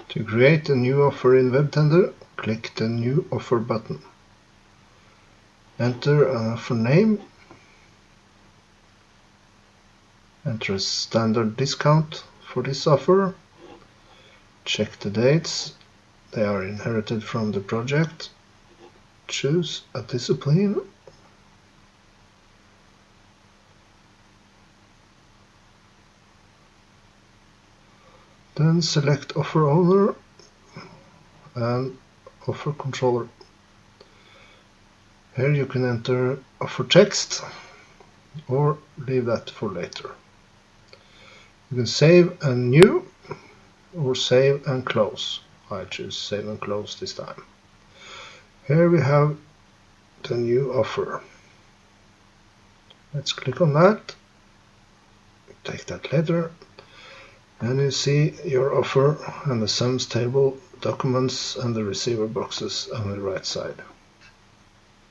To create a new offer in WEBtender, click the New Offer button. Enter an offer name. Enter a standard discount for this offer. Check the dates. They are inherited from the project. Choose a discipline. Then select Offer Owner and Offer Controller. Here you can enter offer text or leave that for later. You can save and new or save and close. I choose save and close this time. Here we have the new offer. Let's click on that. Take that letter. And you see your offer and the sums table, documents and the receiver boxes on the right side.